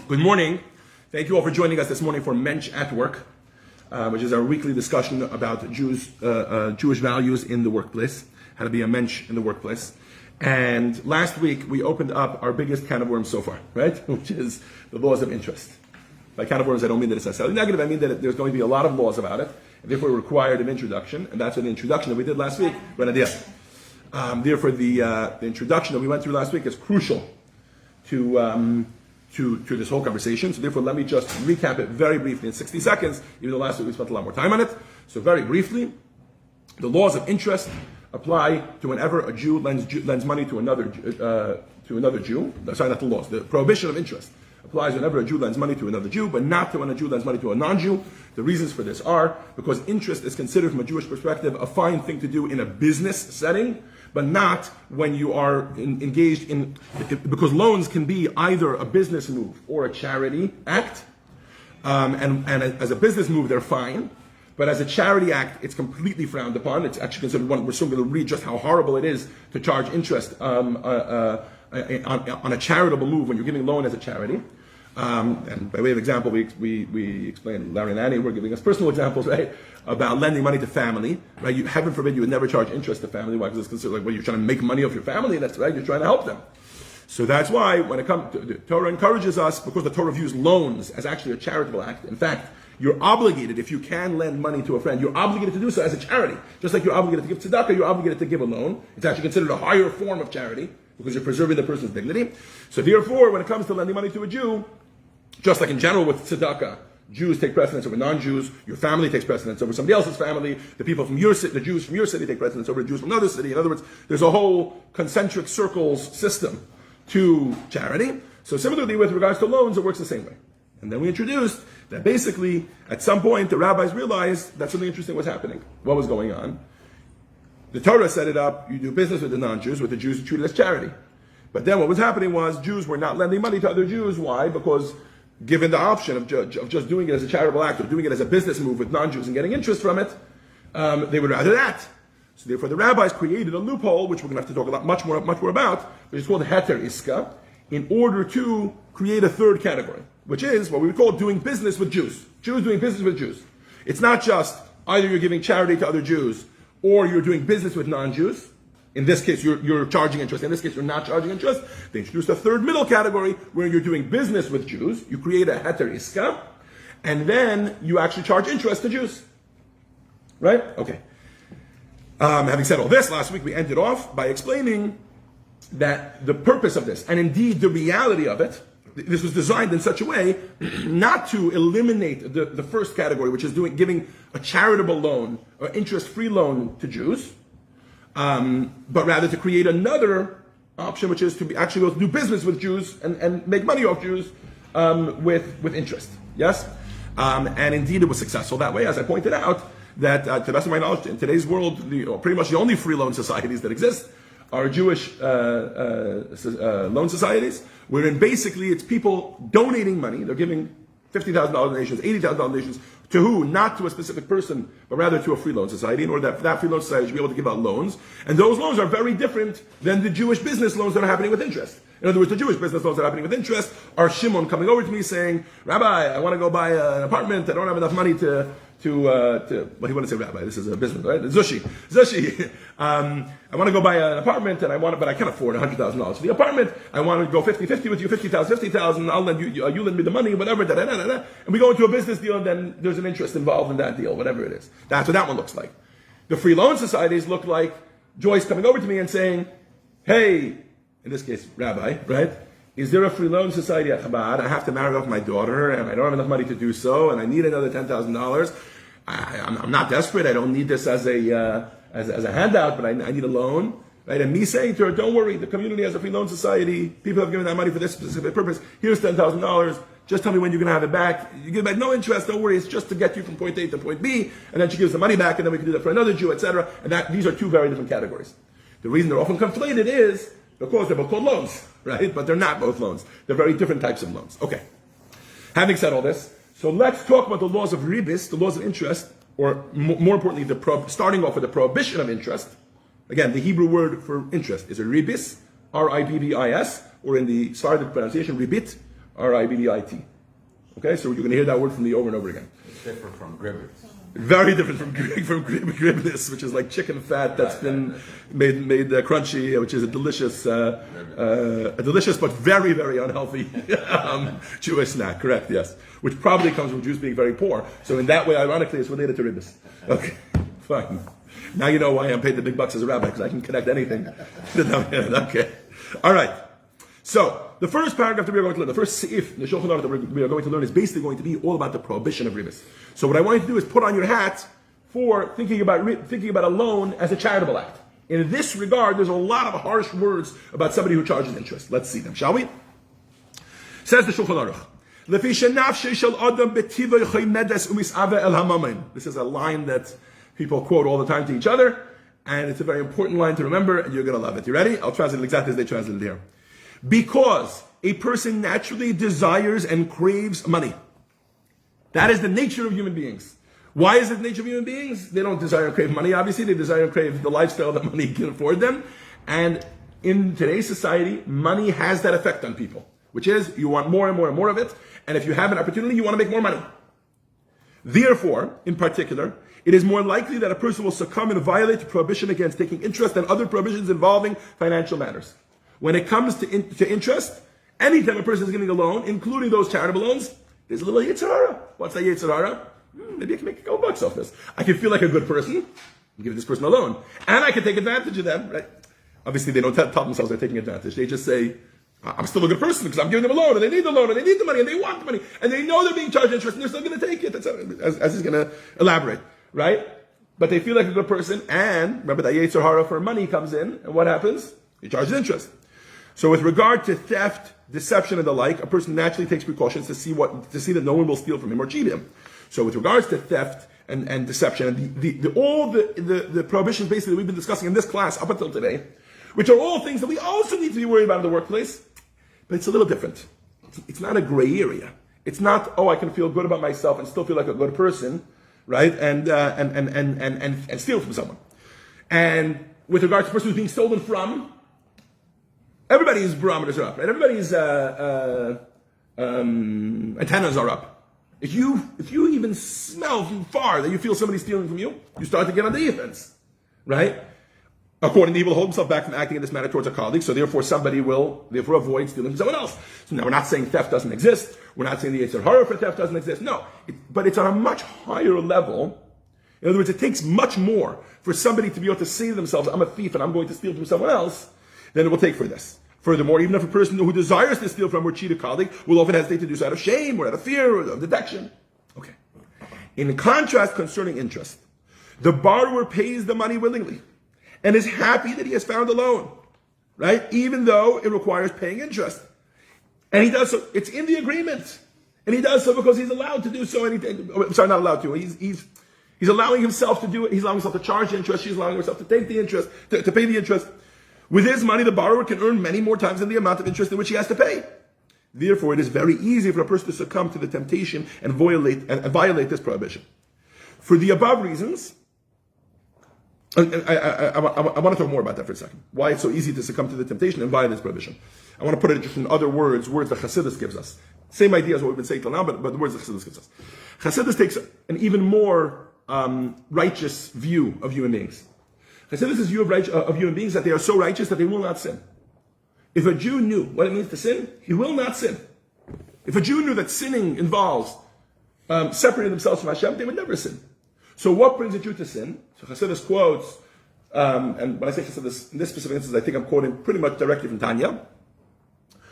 Good morning. Thank you all for joining us this morning for Mentsch At Work, which is our weekly discussion about Jewish values in the workplace, how to be a mensch in the workplace. And last week we opened up our biggest can of worms so far, right? Which is the laws of interest. By can of worms, I don't mean that it's necessarily negative. I mean that there's going to be a lot of laws about it, and therefore required an introduction. And that's what the introduction that we did last week. Therefore, the introduction that we went through last week is crucial to this whole conversation. So therefore, let me just recap it very briefly in 60 seconds, even though last week we spent a lot more time on it. So very briefly, the laws of interest apply to whenever a Jew lends money to another Jew. Sorry, not the laws. The prohibition of interest applies whenever a Jew lends money to another Jew, but not to when a Jew lends money to a non-Jew. The reasons for this are because interest is considered from a Jewish perspective a fine thing to do in a business setting, but not when you are engaged in, because loans can be either a business move or a charity act. And as a business move, they're fine. But as a charity act, it's completely frowned upon. It's actually considered one. We're soon going to read just how horrible it is to charge interest on a charitable move when you're giving a loan as a charity. And by way of example, we explained, Larry and Annie were giving us personal examples, right, about lending money to family, right? Heaven forbid you would never charge interest to family. Why? Because it's considered like, well, you're trying to make money off your family. That's right. You're trying to help them. So that's why when it comes to the Torah encourages us, because the Torah views loans as actually a charitable act. In fact, you're obligated, if you can lend money to a friend, you're obligated to do so as a charity. Just like you're obligated to give tzedakah, you're obligated to give a loan. It's actually considered a higher form of charity because you're preserving the person's dignity. So therefore, when it comes to lending money to a Jew, just like in general with tzedakah, Jews take precedence over non-Jews, your family takes precedence over somebody else's family, the people from your city, the Jews from your city take precedence over the Jews from another city. In other words, there's a whole concentric circles system to charity. So similarly with regards to loans, it works the same way. And then we introduced that basically, at some point, the rabbis realized that something interesting was happening. What was going on? The Torah set it up, you do business with the non-Jews, with the Jews you treat it as charity. But then what was happening was Jews were not lending money to other Jews. Why? Because given the option of just doing it as a charitable act or doing it as a business move with non-Jews and getting interest from it, they would rather that. So therefore the rabbis created a loophole, which we're going to have to talk a lot, much more about, which is called heter iska, in order to create a third category, which is what we would call doing business with Jews. Jews doing business with Jews. It's not just either you're giving charity to other Jews or you're doing business with non-Jews. In this case, you're charging interest. In this case, you're not charging interest. They introduced a third middle category where you're doing business with Jews. You create a heter iska, and then you actually charge interest to Jews. Right? Okay. Having said all this, last week we ended off by explaining that the purpose of this, and indeed the reality of it, this was designed in such a way not to eliminate the first category, which is giving a charitable loan or interest-free loan to Jews, but rather to create another option, which is to be actually able to do business with Jews and make money off Jews with interest. Yes? And indeed it was successful that way, as I pointed out, that to the best of my knowledge, in today's world, pretty much the only free loan societies that exist are Jewish loan societies, wherein basically it's people donating money. They're giving $50,000 donations, $80,000 donations, to who? Not to a specific person, but rather to a free loan society, in order that free loan society should be able to give out loans. And those loans are very different than the Jewish business loans that are happening with interest. In other words, the Jewish business loans that are happening with interest are Shimon coming over to me saying, Rabbi, I want to go buy an apartment, I don't have enough money to what do you want to say, Rabbi? This is a business, right? Zushi. I want to go buy an apartment, but I can't afford $100,000 for the apartment. I want to go 50-50 with you, 50,000. I'll lend you, you lend me the money, whatever. And we go into a business deal, and then there's an interest involved in that deal, whatever it is. That's what that one looks like. The free loan societies look like Joyce coming over to me and saying, "Hey," in this case, Rabbi, right? Is there a free loan society at Chabad? I have to marry off my daughter, and I don't have enough money to do so, and I need another $10,000. I'm not desperate. I don't need this as a handout, but I need a loan, right? And me saying to her, "Don't worry, the community has a free loan society. People have given that money for this specific purpose. Here's $10,000. Just tell me when you're going to have it back. You give it back, no interest. Don't worry. It's just to get you from point A to point B." And then she gives the money back, and then we can do that for another Jew, etc. And these are two very different categories. The reason they're often conflated is because they're both called loans, right? But they're not both loans. They're very different types of loans. Okay. Having said all this, so let's talk about the laws of ribis, the laws of interest, or more importantly, starting off with the prohibition of interest. Again, the Hebrew word for interest is a ribis, R-I-B-B-I-S, or in the Sephardic pronunciation, ribit, R-I-B-B-I-T. Okay, so you're going to hear that word from me over and over again. It's different from gribbers. Very different from gribbness, which is like chicken fat that's been made crunchy, which is a delicious but very, very unhealthy Jewish snack. Correct? Yes, which probably comes from Jews being very poor. So in that way, ironically, it's related to ribbis. Okay, fine. Now you know why I'm paid the big bucks as a rabbi, because I can connect anything. Okay, all right. So the first paragraph that we are going to learn, the first seif, the Shulchan Aruch that we are going to learn, is basically going to be all about the prohibition of ribis. So what I want you to do is put on your hat for thinking about a loan as a charitable act. In this regard, there's a lot of harsh words about somebody who charges interest. Let's see them, shall we? Says the Shulchan Aruch. This is a line that people quote all the time to each other, and it's a very important line to remember, and you're going to love it. You ready? I'll translate it exactly as they translated it here. Because a person naturally desires and craves money. That is the nature of human beings. Why is it the nature of human beings? They don't desire and crave money, obviously. They desire and crave the lifestyle that money can afford them. And in today's society, money has that effect on people, which is you want more and more and more of it. And if you have an opportunity, you want to make more money. Therefore, in particular, it is more likely that a person will succumb and violate the prohibition against taking interest and other prohibitions involving financial matters. When it comes to interest, anytime a person is getting a loan, including those charitable loans, there's a little Yetzer Hara. What's that Yetzer Hara? Maybe I can make a couple bucks off this. I can feel like a good person and give this person a loan. And I can take advantage of them, right? Obviously, they don't tell themselves they're taking advantage. They just say, I'm still a good person because I'm giving them a loan, and they need the loan, and they need the money, and they want the money, and they know they're being charged interest, and they're still going to take it. That's as he's going to elaborate, right? But they feel like a good person, and remember that Yetzer Hara for money comes in, and what happens? He charges interest. So with regard to theft, deception, and the like, a person naturally takes precautions to see that no one will steal from him or cheat him. So with regards to theft and deception, and all the prohibitions basically that we've been discussing in this class up until today, which are all things that we also need to be worried about in the workplace, but it's a little different. It's not a gray area. It's not, I can feel good about myself and still feel like a good person, right? And steal from someone. And with regards to the person who's being stolen from, everybody's barometers are up, right? Everybody's antennas are up. If you even smell from far that you feel somebody stealing from you, you start to get on the defense, right? According to he will hold himself back from acting in this manner towards a colleague, so therefore somebody will avoid stealing from someone else. So now we're not saying theft doesn't exist. We're not saying the Yetzer Hara for theft doesn't exist. No, but it's on a much higher level. In other words, it takes much more for somebody to be able to say to themselves, I'm a thief and I'm going to steal from someone else, than it will take for this. Furthermore, even if a person who desires to steal from or cheat a colleague will often hesitate to do so out of shame or out of fear or of detection. Okay. In contrast, concerning interest, the borrower pays the money willingly and is happy that he has found a loan, right? Even though it requires paying interest. And he does so, it's in the agreement. And he does so because he's allowed to do so. Not allowed to. He's allowing himself to do it. He's allowing himself to charge interest. She's allowing herself to take the interest, to pay the interest. With his money, the borrower can earn many more times than the amount of interest in which he has to pay. Therefore, it is very easy for a person to succumb to the temptation and violate this prohibition. For the above reasons, I want to talk more about that for a second. Why it's so easy to succumb to the temptation and violate this prohibition. I want to put it just in other words that Chassidus gives us. Same idea as what we've been saying till now, but the words that Chassidus gives us. Chassidus takes an even more righteous view of human beings. Chassidus' view of human beings that they are so righteous that they will not sin. If a Jew knew what it means to sin, he will not sin. If a Jew knew that sinning involves separating themselves from Hashem, they would never sin. So what brings a Jew to sin? So Chassidus quotes, and when I say Chassidus, in this specific instance, I think I'm quoting pretty much directly from Tanya,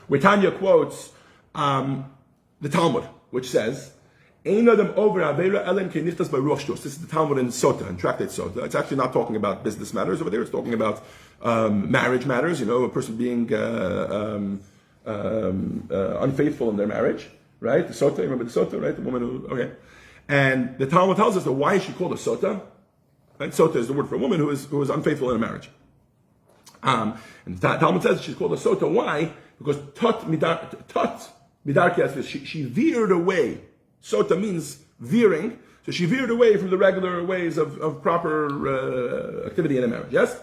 where Tanya quotes the Talmud, which says, this is the Talmud in Sota, in Tractate Sota. It's actually not talking about business matters over there. It's talking about marriage matters. A person being unfaithful in their marriage, right? The Sota, remember the Sota, right? The woman who, okay. And the Talmud tells us that why is she called a Sota? Right? Sota is the word for a woman who is unfaithful in a marriage. And the Talmud says she's called a Sota. Why? Because she veered away. Sota means veering. So she veered away from the regular ways of proper activity in a marriage. Yes?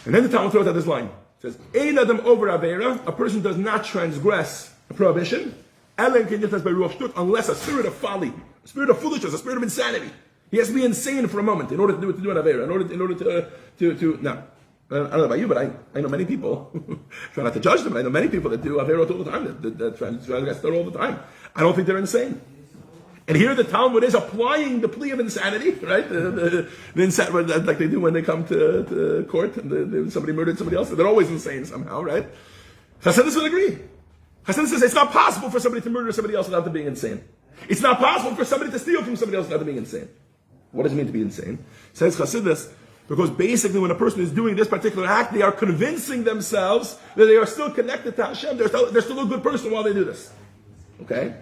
And then the Talmud throws out this line. It says, Ein adam over avera, a person does not transgress a prohibition, unless a spirit of folly, a spirit of foolishness, a spirit of insanity. He has to be insane for a moment in order to do an avera, in order to no. I don't know about you, but I know many people, try not to judge them, but I know many people that do averot all the time, that transgress Torah all the time. I don't think they're insane. And here the Talmud is applying the plea of insanity, right? The like they do when they come to court and somebody murdered somebody else. They're always insane somehow, right? Chassidus would agree. Chassidus says it's not possible for somebody to murder somebody else without them being insane. It's not possible for somebody to steal from somebody else without them being insane. What does it mean to be insane? Says Chassidus, because basically when a person is doing this particular act, they are convincing themselves that they are still connected to Hashem. They're still a good person while they do this. Okay?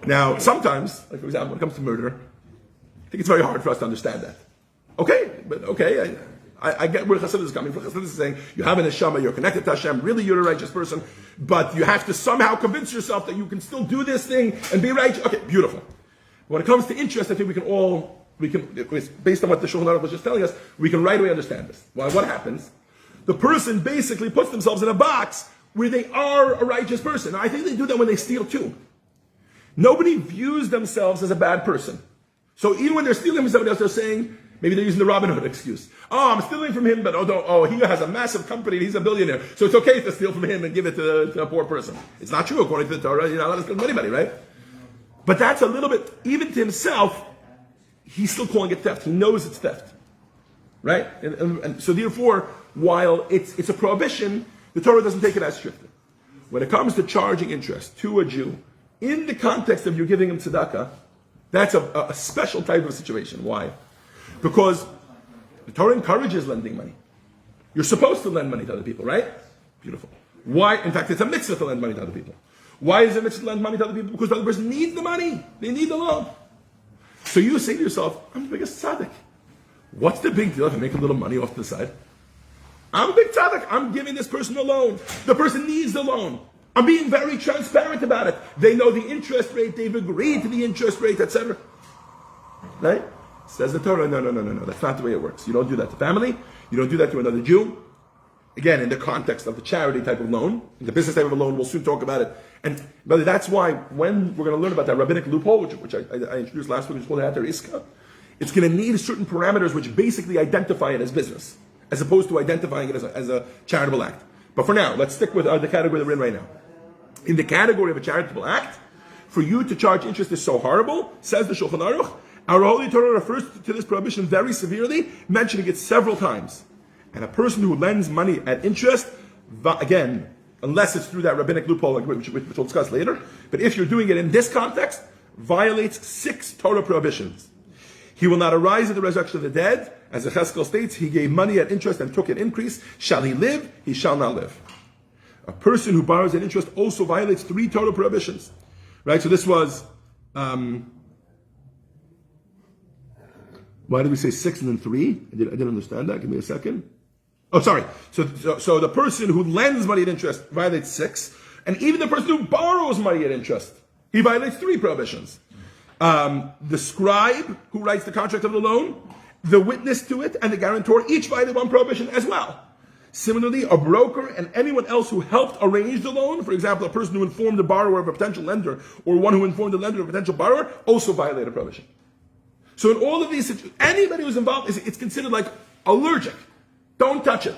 Now, sometimes, like for example, when it comes to murder, I think it's very hard for us to understand that. Okay, I get where Chassidus is coming from. Chassidus is saying, you have an neshama, you're connected to Hashem, really you're a righteous person, but you have to somehow convince yourself that you can still do this thing and be righteous. Okay, beautiful. When it comes to interest, I think based on what the Shulchan Aruch was just telling us, we can right away understand this. Well, what happens? The person basically puts themselves in a box where they are a righteous person. Now, I think they do that when they steal too. Nobody views themselves as a bad person. So even when they're stealing from somebody else, they're saying, maybe they're using the Robin Hood excuse. Oh, I'm stealing from him, but he has a massive company, he's a billionaire. So it's okay to steal from him and give it to a poor person. It's not true according to the Torah. You're not allowed to steal from anybody, right? But that's a little bit, even to himself, he's still calling it theft. He knows it's theft. Right? And so therefore, while it's a prohibition, the Torah doesn't take it as strictly. When it comes to charging interest to a Jew, in the context of you giving him tzedakah, that's a special type of situation. Why? Because the Torah encourages lending money. You're supposed to lend money to other people, right? Beautiful. Why? In fact, it's a mitzvah to lend money to other people. Why is it a mitzvah to lend money to other people? Because the other person needs the money. They need the loan. So you say to yourself, I'm the biggest tzaddik. What's the big deal if I make a little money off to the side? I'm a big tzaddik. I'm giving this person a loan. The person needs the loan. I'm being very transparent about it. They know the interest rate. They've agreed to the interest rate, etc. Right? Says the Torah, no. That's not the way it works. You don't do that to family. You don't do that to another Jew. Again, in the context of the charity type of loan, in the business type of a loan, we'll soon talk about it. And brother, that's why when we're going to learn about that rabbinic loophole, which I introduced last week, which is called Heter Iska, it's going to need certain parameters which basically identify it as business, as opposed to identifying it as a charitable act. But for now, let's stick with the category we're in right now. In the category of a charitable act, for you to charge interest is so horrible, says the Shulchan Aruch. Our Holy Torah refers to this prohibition very severely, mentioning it several times. And a person who lends money at interest, again, unless it's through that rabbinic loophole, which we'll discuss later, but if you're doing it in this context, violates 6 Torah prohibitions. He will not arise at the resurrection of the dead. As the Cheskel states, he gave money at interest and took an increase. Shall he live? He shall not live. A person who borrows at interest also violates 3 Torah prohibitions. Right? So this was, why did we say 6 and then 3? I didn't understand that. Give me a second. Oh, sorry. So the person who lends money at interest violates 6. And even the person who borrows money at interest, he violates 3 prohibitions. The scribe who writes the contract of the loan, the witness to it, and the guarantor each violate 1 prohibition as well. Similarly, a broker and anyone else who helped arrange the loan, for example, a person who informed the borrower of a potential lender, or one who informed the lender of a potential borrower, also violate a prohibition. So in all of these situations, anybody who's involved, it's considered like allergic. Don't touch it.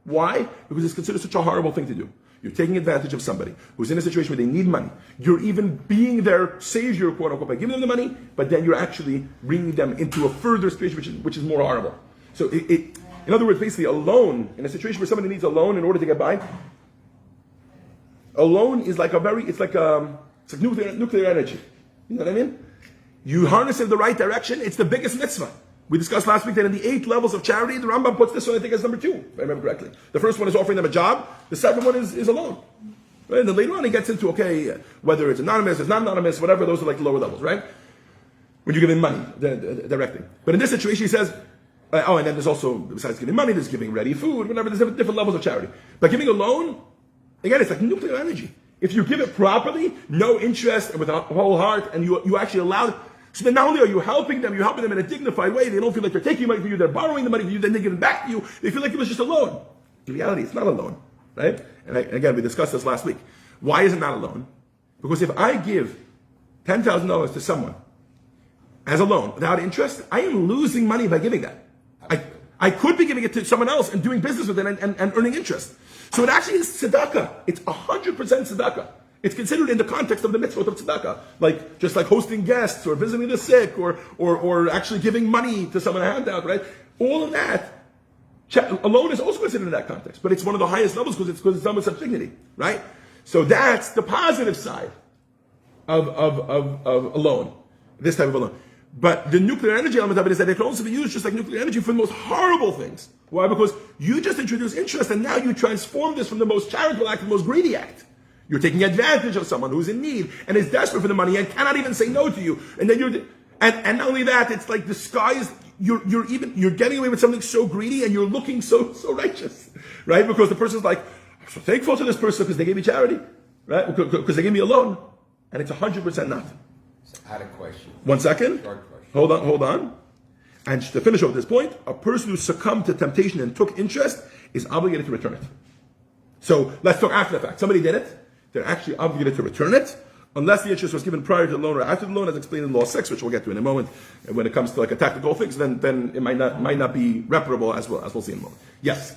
Why? Because it's considered such a horrible thing to do. You're taking advantage of somebody who's in a situation where they need money. You're even being their savior, quote unquote, by giving them the money, but then you're actually bringing them into a further situation which is more horrible. So in other words, basically a loan, in a situation where somebody needs a loan in order to get by, a loan is like it's like nuclear energy. You know what I mean? You harness it in the right direction, it's the biggest mitzvah. We discussed last week that in the 8 levels of charity, the Rambam puts this one, I think, as number 2, if I remember correctly. The first one is offering them a job. The second one is a loan. Right? And then later on he gets into, whether it's anonymous, it's not anonymous, whatever, those are like the lower levels, right? When you're giving money directly. But in this situation he says, and then there's also, besides giving money, there's giving ready food, whatever, there's different levels of charity. But giving a loan, again, it's like nuclear energy. If you give it properly, no interest, and with a whole heart, and you actually allow it, so then not only are you helping them, you're helping them in a dignified way. They don't feel like they're taking money from you, they're borrowing the money from you, then they give it back to you. They feel like it was just a loan. In reality, it's not a loan, right? And again, we discussed this last week. Why is it not a loan? Because if I give $10,000 to someone as a loan without interest, I am losing money by giving that. I could be giving it to someone else and doing business with it and earning interest. So it actually is tzedakah. It's 100% tzedakah. It's considered in the context of the mitzvot of tzedakah, like just like hosting guests or visiting the sick or actually giving money to someone, a handout, right? All of that, a loan is also considered in that context, but it's one of the highest levels because it's done with such dignity, right? So that's the positive side of a loan, this type of a loan. But the nuclear energy element of it is that it can also be used just like nuclear energy for the most horrible things. Why? Because you just introduce interest and now you transform this from the most charitable act to the most greedy act. You're taking advantage of someone who's in need and is desperate for the money and cannot even say no to you. And then and not only that, it's like disguised. You're getting away with something so greedy and you're looking so righteous, right? Because the person's like, I'm so thankful to this person because they gave me charity, right? Because they gave me a loan, and it's 100% not. So I had a question. 1 second. Short question. Hold on. And to finish off this point, a person who succumbed to temptation and took interest is obligated to return it. So let's talk after the fact. Somebody did it. They're actually obligated to return it, unless the interest was given prior to the loan or after the loan, as explained in Law 6, which we'll get to in a moment. And when it comes to like a tactical fix, then it might not be reparable, as we'll see in a moment. Yes.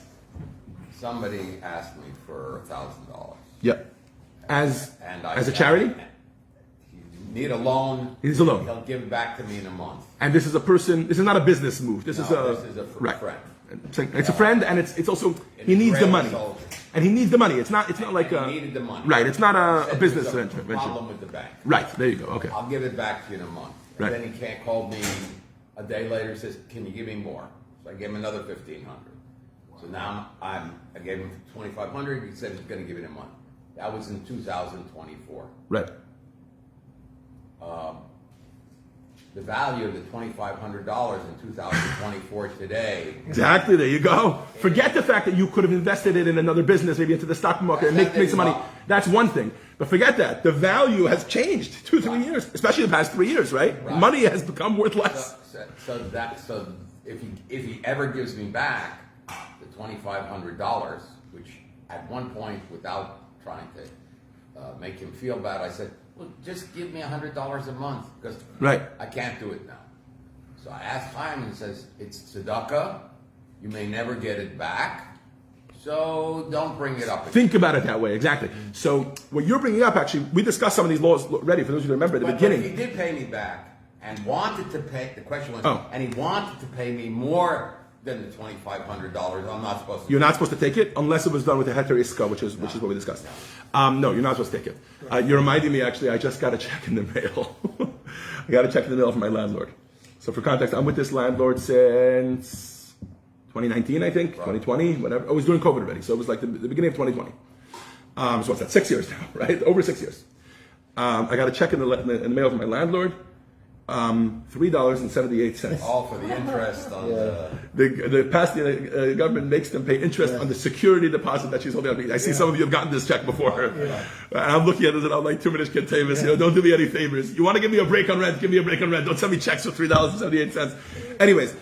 Somebody asked me for $1,000. Yeah. As a charity? He need a loan. It is a loan. He'll give it back to me in a month. And this is a person. This is not a business move. This is a friend. It's a friend, and it's also he needs the money. Soldier. And he needs the money. It's not like he needed the money. Right. It's not a business venture. Problem with the bank. Right. There you go. Okay. I'll give it back to you in a month. Right. And then he can't call me a day later and says, "Can you give me more?" So I gave him another $1,500. So now I gave him $2,500. He said he's going to give it in a month. That was in 2024. Right. The value of the $2,500 in 2024 today. Exactly. There you go. Forget the fact that you could have invested it in another business, maybe into the stock market, and make some money. That's one thing. But forget that. The value has changed 2-3 years, especially the past 3 years, right? Money has become worth less. So if he ever gives me back the $2,500, which at one point, without trying to make him feel bad, I said, well, just give me $100 a month because I can't do it now. So I asked Chaim and he says, it's tzedakah. You may never get it back. So don't bring it up again. Think about it that way, exactly. So what you're bringing up, actually, we discussed some of these laws already, for those who remember at the beginning. But he did pay me back and wanted to pay, the question was, and he wanted to pay me more than the $2,500. I'm not supposed to. You're not supposed to take it unless it was done with a heter iska, which is what we discussed. No, you're not supposed to take it. You're reminding me, actually, I just got a check in the mail. I got a check in the mail from my landlord. So for context, I'm with this landlord since 2019, I think, 2020, whatever. I was doing COVID already, so it was like the beginning of 2020. So what's that? 6 years now, right? Over 6 years. I got a check in the mail from my landlord. $3.78. All for the interest on the Pasadena government makes them pay interest on the security deposit that she's holding on. I see some of you have gotten this check before. And I'm looking at it and I'm like, 2 minutes can Tavis, don't do me any favors. You want to give me a break on rent? Give me a break on rent. Don't send me checks for $3.78. Anyways,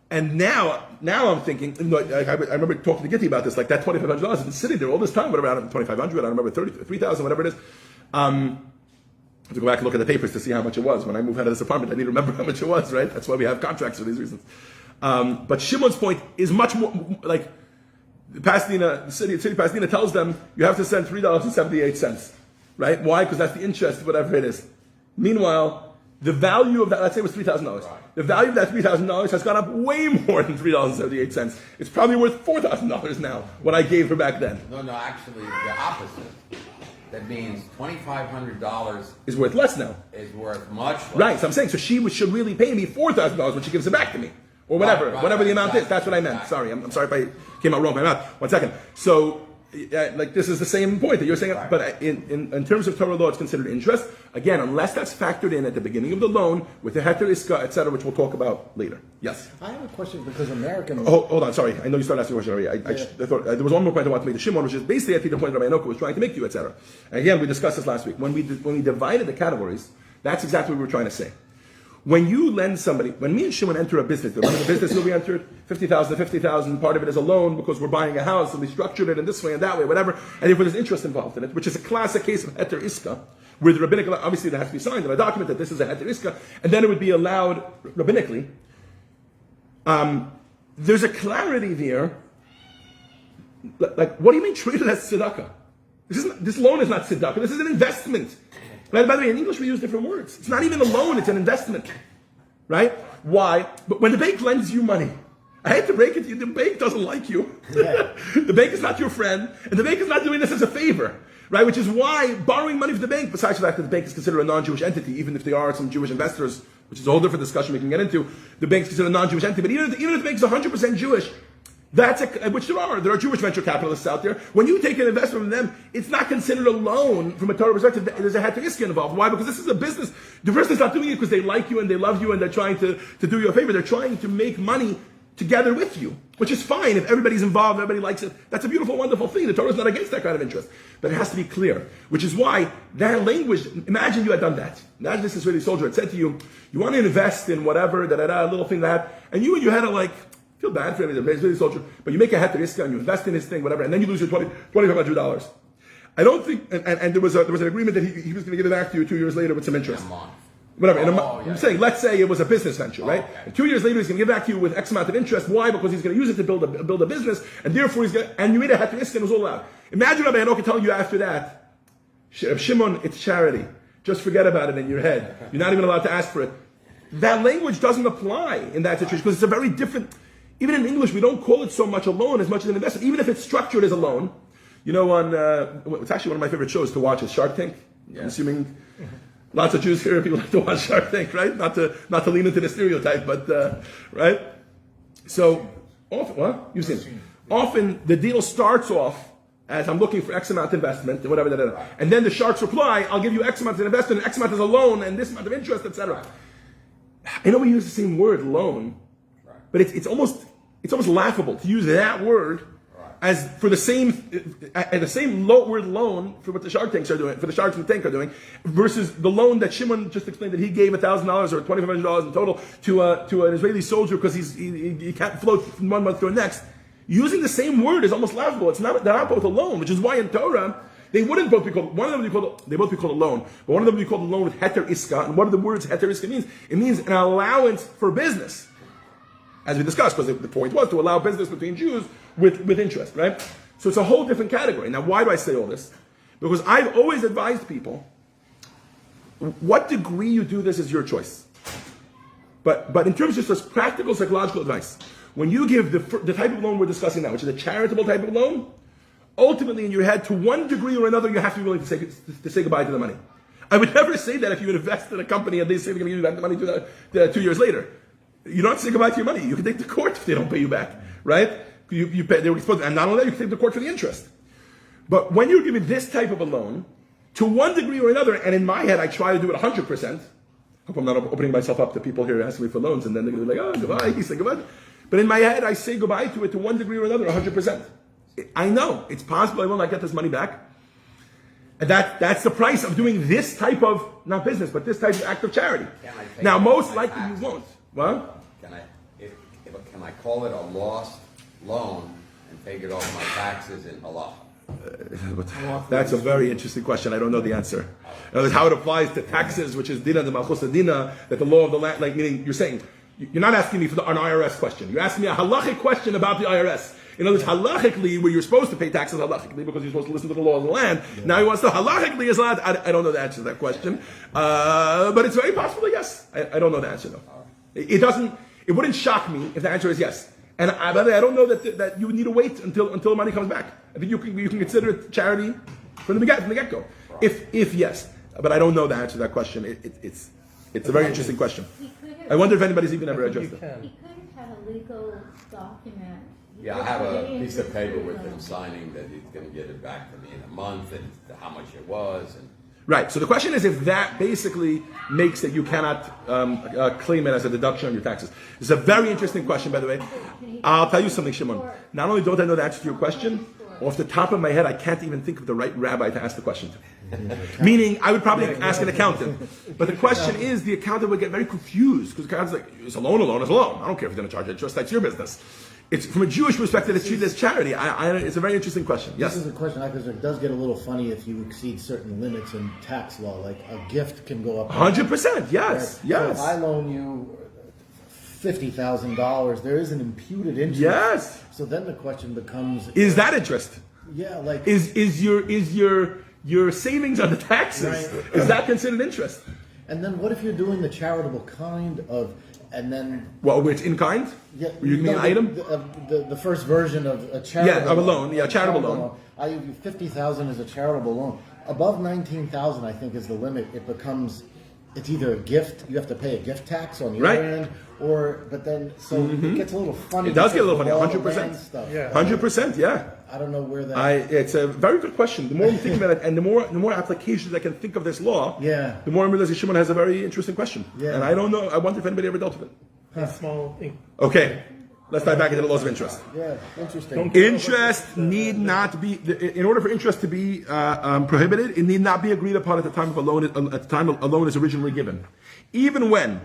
and now I'm thinking, I remember talking to Gitti about this, like that $2,500 has been sitting there all this time, whatever, I don't know, $2,500, I don't remember, 3,000, whatever it is. To go back and look at the papers to see how much it was. When I moved out of this apartment, I need to remember how much it was, right? That's why we have contracts for these reasons. But Shimon's point is much more like the city of Pasadena tells them you have to send $3.78, right? Why? Because that's the interest, whatever it is. Meanwhile, the value of that, let's say it was $3,000. The value of that $3,000 has gone up way more than $3.78. It's probably worth $4,000 now, what I gave her back then. No, actually, the opposite. That means $2,500 is worth less now. Is worth much less. Right. So I'm saying, so she should really pay me $4,000 when she gives it back to me, or whatever, whatever the amount is. That's what I meant. Sorry, I'm sorry if I came out wrong. My mouth. 1 second. So, like this is the same point that you're saying, but in terms of Torah law, it's considered interest. Again, unless that's factored in at the beginning of the loan with the heter iska, etc., which we'll talk about later. Yes. I have a question because American. Hold on. Sorry, I know you started asking a question already. I thought there was one more point I wanted to make to Shimon, which is basically I think the point that Rabbi Enoch was trying to make to you, etc. Again, we discussed this last week when we divided the categories. That's exactly what we were trying to say. When you lend somebody, when me and Shimon enter a business, the business that we entered, 50,000 to 50,000, part of it is a loan because we're buying a house and we structured it in this way and that way, whatever, and therefore there's interest involved in it, which is a classic case of heter iska, where the rabbinic, obviously there has to be signed in a document that this is a heter iska, and then it would be allowed rabbinically. There's a clarity there. Like, what do you mean treat it as tzedakah? This loan is not tzedakah, this is an investment. By the way, in English we use different words. It's not even a loan, it's an investment. Right? Why? But when the bank lends you money, I hate to break it to you, the bank doesn't like you. Yeah. The bank is not your friend, and the bank is not doing this as a favor. Right? Which is why borrowing money from the bank, besides the fact that the bank is considered a non-Jewish entity, even if there are some Jewish investors, which is a whole different discussion we can get into, the bank is considered a non-Jewish entity, but even if the bank is 100% Jewish, which there are Jewish venture capitalists out there. When you take an investment from them, it's not considered a loan from a Torah perspective. There's a heter iska involved. Why? Because this is a business. The person's not doing it because they like you and they love you and they're trying to do you a favor. They're trying to make money together with you, which is fine if everybody's involved, everybody likes it. That's a beautiful, wonderful thing. The Torah is not against that kind of interest. But it has to be clear, which is why that language, imagine you had done that. Imagine this Israeli soldier had said to you, you want to invest in whatever, a little thing and you had to feel bad for him, he's a Israeli soldier, but you make a heter iska and you invest in his thing, whatever, and then you lose your $2,500. I don't think, and there was an agreement that he was going to give it back to you 2 years later with some interest. Whatever. I'm saying, let's say it was a business venture, right? Okay. And 2 years later, he's going to give it back to you with X amount of interest. Why? Because he's going to use it to build a business, and therefore and you made a heter iska and it was all out. Imagine Rabbi Enoch telling you after that, Shimon, it's charity. Just forget about it in your head. You're not even allowed to ask for it. That language doesn't apply in that situation because it's a very different. Even in English, we don't call it so much a loan as much as an investment. Even if it's structured as a loan, it's actually one of my favorite shows to watch is Shark Tank. Yeah. I'm assuming lots of Jews here, people like to watch Shark Tank, right? Not to lean into the stereotype, but right. So often, what you've seen? Often the deal starts off as I'm looking for X amount of investment and whatever, and then the sharks reply, "I'll give you X amount of investment, and X amount as a loan, and this amount of interest, etc." I know we use the same word, loan, but it's almost laughable to use that word as for the same word loan for what the Shark Tanks are doing, for the Sharks in the Tank are doing, versus the loan that Shimon just explained that he gave $1,000 or $2,500 in total to an Israeli soldier because he can't float from 1 month to the next. Using the same word is almost laughable. They're not both a loan, which is why in Torah they wouldn't both be called. One of them they both be called a loan, but one of them would be called a loan with heter iska. And what are the words heter iska means? It means an allowance for business. As we discussed, because the point was to allow business between Jews with interest, right? So it's a whole different category. Now, why do I say all this? Because I've always advised people, what degree you do this is your choice. But in terms of just practical psychological advice, when you give the type of loan we're discussing now, which is a charitable type of loan, ultimately in your head, to one degree or another, you have to be willing to say goodbye to the money. I would never say that if you invest in a company and they say they're going to give you back the money 2 years later. You don't have to say goodbye to your money. You can take the court if they don't pay you back, right? You pay, they were supposed to, and not only that, you can take the court for the interest. But when you're given this type of a loan, to one degree or another, and in my head I try to do it 100%. Hope I'm not opening myself up to people here asking me for loans, and then they're going to be like, oh, goodbye, you say goodbye. But in my head I say goodbye to it to one degree or another, 100%. I know it's possible I will not get this money back. And that's the price of doing this type of, not business, but this type of act of charity. Now, most likely you won't. What? Can I call it a lost loan and take it off my taxes in halach? That's a very interesting question. I don't know the answer. How it applies to taxes, which is dina de malchus dina, that the law of the land, like meaning you're saying, you're not asking me for an IRS question. You're asking me a halachic question about the IRS. In other words, halachically, where you're supposed to pay taxes halachically because you're supposed to listen to the law of the land. Yeah. Now he wants to halachically is allowed. I don't know the answer to that question, but it's very possible. Yes, I don't know the answer though. It wouldn't shock me if the answer is yes. And by the way, I don't know that you would need to wait until the money comes back. I think you can consider it charity from the get-go. If yes, but I don't know the answer to that question. It's a very interesting question. I wonder if anybody's even ever addressed it. He could have had a legal document. Yeah, I have a piece of paper with him signing that he's going to get it back to me in a month and how much it was. Right. So the question is if that basically makes that you cannot claim it as a deduction on your taxes. It's a very interesting question, by the way. I'll tell you something, Shimon. Not only don't I know the answer to your question, Off the top of my head, I can't even think of the right rabbi to ask the question to. Meaning, I would probably ask an accountant. But the question is, the accountant would get very confused because the accountant's like, it's a loan is a loan. I don't care if you're going to charge interest. That's your business. It's from a Jewish perspective, it's treated as charity. It's a very interesting question. Yes? This is a question because it does get a little funny if you exceed certain limits in tax law. Like a gift can go up. 100%. Yes. Right? Yes. So if I loan you $50,000, there is an imputed interest. Yes. So then the question becomes: Is that interest? Yeah, like Is your savings on the taxes? Right. Is that considered interest? And then what if you're doing the charitable kind of, and then Well, where it's in kind? yeah, You mean an item? The first version of a charitable of a loan. Yeah, charitable loan. I give you $50,000 as a charitable loan. Above $19,000, I think, is the limit. It becomes, it's either a gift. You have to pay a gift tax on the Right. other end, but then it gets a little funny. It does get a little because funny. of all the 100%. land stuff. Yeah. 100%. Yeah. I don't know where that. It's a very good question. The more you think about it, and the more applications I can think of this law, Yeah. the more I realize that Shimon has a very interesting question. Yeah. And I don't know. I wonder if anybody ever dealt with it. A small thing. Okay, let's dive back into the laws of interest. Yeah, interesting. Interest need not be, in order for interest to be prohibited, it need not be agreed upon at the time of a loan. At the time a loan is originally given, even when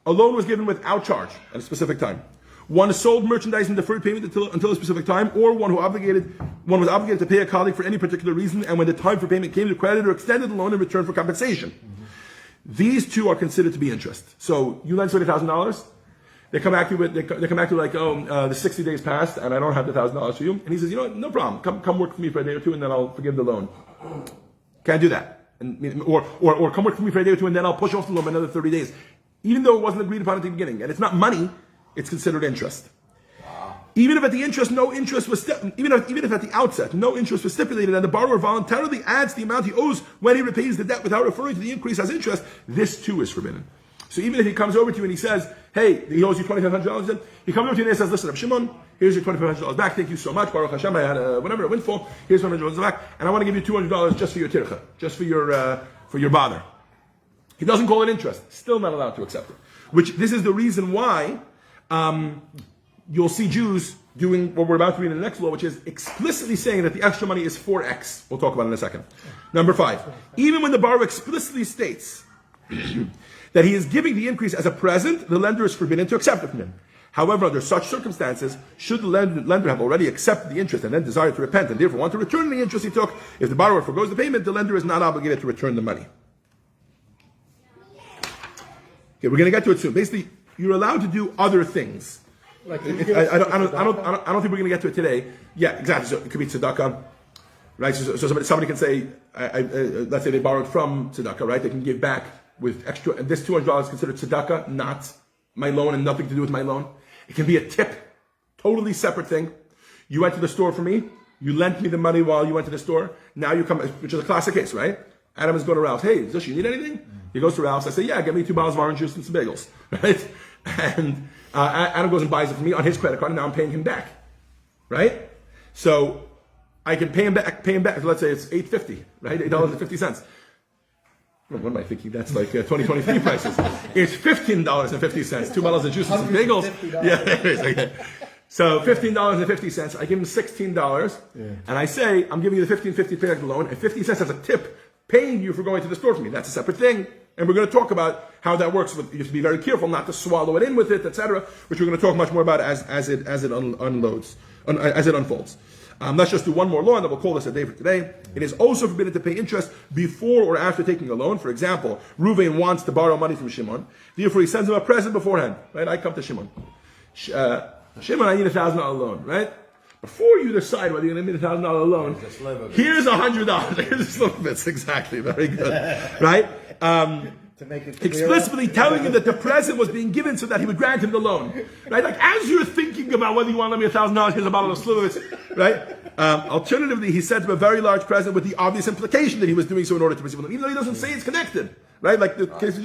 a loan was given without charge at a specific time. One sold merchandise and deferred payment until a specific time, or one was obligated to pay a colleague for any particular reason, and when the time for payment came, the creditor extended the loan in return for compensation. These two are considered to be interest. So you lend somebody $1,000. They come back to you like, the 60 days passed and I don't have the $1,000 for you. And he says, you know what, no problem. Come work for me for a day or two and then I'll forgive the loan. Can't do that. Or come work for me for a day or two and then I'll push off the loan by another 30 days. Even though it wasn't agreed upon at the beginning. And it's not money, it's considered interest. Even if at the outset no interest was stipulated and the borrower voluntarily adds the amount he owes when he repays the debt without referring to the increase as interest, this too is forbidden. So even if he comes over to you and he says, hey, he owes you $2,500, he comes over to you and he says, listen, Reb Shimon, here's your $2,500 back, thank you so much, Baruch Hashem, I had a windfall, here's $200 back, and I want to give you $200 just for your tircha, just for your bother. He doesn't call it interest, still not allowed to accept it. This is the reason why you'll see Jews doing what we're about to read in the next law, which is explicitly saying that the extra money is for X. We'll talk about it in a second. Number 5, even when the borrower explicitly states that he is giving the increase as a present, the lender is forbidden to accept it from him. However, under such circumstances, should the lender have already accepted the interest and then desire to repent and therefore want to return the interest he took, if the borrower forgoes the payment, the lender is not obligated to return the money. Okay, we're going to get to it soon. Basically, you're allowed to do other things. Like I don't think we're going to get to it today. Yeah, exactly. So it could be tzedakah, right? So somebody can say, let's say they borrowed from tzedakah, right? They can give back with extra, and this $200 is considered tzedakah, not my loan and nothing to do with my loan. It can be a tip, totally separate thing. You went to the store for me, you lent me the money while you went to the store, now you come, which is a classic case, right? Adam is going to Ralph's, hey, Zush, you need anything? He goes to Ralph's, I say, yeah, get me 2 bottles of orange juice and some bagels, right? And Adam goes and buys it for me on his credit card, and now I'm paying him back, right? So I can pay him back, let's say it's $8.50, right? $8.50. What am I thinking? That's like 2023 prices. It's $15.50. 2 bottles of juice and some bagels. Yeah, there is. Okay. So $15.50. I give him $16, and I say I'm giving you the $15.50 pay back the loan, and 50 cents as a tip, paying you for going to the store for me. That's a separate thing, and we're going to talk about how that works. But you have to be very careful not to swallow it in with it, etc. Which we're going to talk much more about as it unfolds. Let's just do one more law, and then we'll call this a day for today. It is also forbidden to pay interest before or after taking a loan. For example, Reuven wants to borrow money from Shimon. Therefore, he sends him a present beforehand. Right? I come to Shimon. Shimon, I need a $1,000 loan. Right? Before you decide whether you're going to need a $1,000 loan, here's $100. Here's a slip of it. Exactly. Very good. Right? To make it clear, explicitly telling him that the present was being given so that he would grant him the loan, right? Like as you're thinking about whether you want to lend me $1,000, here's a bottle of Slivovitz, right? Alternatively, he sent him a very large present with the obvious implication that he was doing so in order to receive a loan, even though he doesn't say it's connected, right? Like the case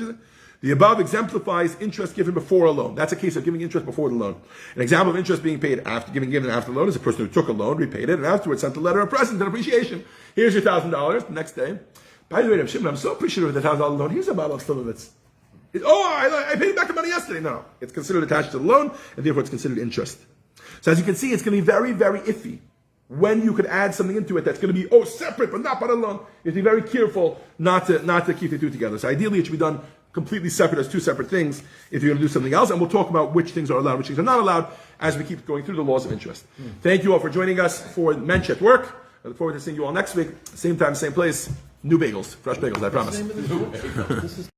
the above exemplifies interest given before a loan. That's a case of giving interest before the loan. An example of interest being paid after given after the loan is a person who took a loan, repaid it, and afterwards sent a letter of present and appreciation. Here's your $1,000. The next day. By the way, Shimon, I'm so appreciative of the $1,000 loan. Here's a bottle of Slivovitz. I paid back the money yesterday. No. It's considered attached to the loan, and therefore it's considered interest. So as you can see, it's going to be very, very iffy when you could add something into it that's going to be separate but not part of the loan, you have to be very careful not to keep the two together. So ideally, it should be done completely separate as two separate things if you're going to do something else. And we'll talk about which things are allowed, which things are not allowed as we keep going through the laws of interest. Thank you all for joining us for Mentsch at Work. I look forward to seeing you all next week. Same time, same place. New bagels. Fresh bagels, I promise.